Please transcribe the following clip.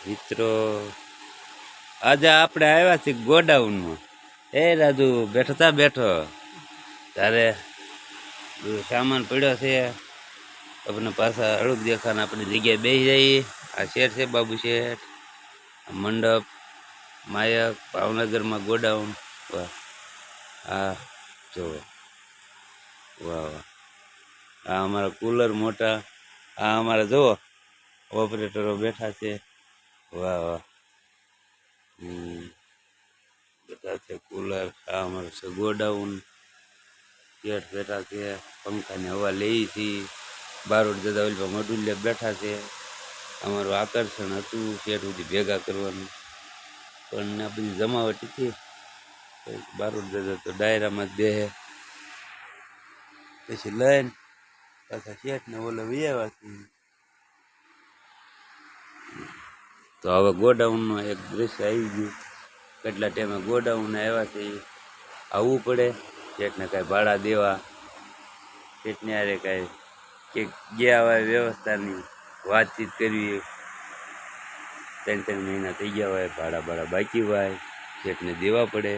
મિત્રો આજે આપણે આવ્યા છીએ ગોડાઉનમાં. એ રાજુ બેઠો તારે સામાન પડ્યો છે. આપણે પાછા અડુક દેખાને આપણી જગ્યાએ બેસી જઈએ. આ શેઠ છે બાબુ શેઠ, મંડપ માયક ભાવનગરમાં ગોડાઉન. વાહ આ જો વાહ વાહ, આ અમારા કુલર મોટા, આ અમારા જુઓ ઓપરેટરો બેઠા છે. વાહ વાહ, બધા છે કુલર. આ અમારું છે ગોડાઉન. શેઠ બેઠા છે, પંખાની હવા લઈ છીએ. બારોડ દાદા ઓલી મડુલિયા બેઠા છે. અમારું આકર્ષણ હતું શેઠ સુધી ભેગા કરવાનું, પણ આ બધી જમાવટ હતી. બારોડ દાદા તો ડાયરામાં જ બેહે, પછી લઈને પાછા શેઠને ઓલો વ્યવા છે. તો હવે ગોડાઉનમાં એક દ્રશ્ય આવી ગયું. કેટલા ટાઈમે ગોડાઉન આવ્યા છે, આવવું પડે. શેઠને કાંઈ ભાડા દેવા, શેઠને યારે કાંઈ કે ગયા હોય વ્યવસ્થાની વાતચીત કરવી. 3 મહિના થઈ ગયા હોય, ભાડા બાકી હોય, શેઠને દેવા પડે.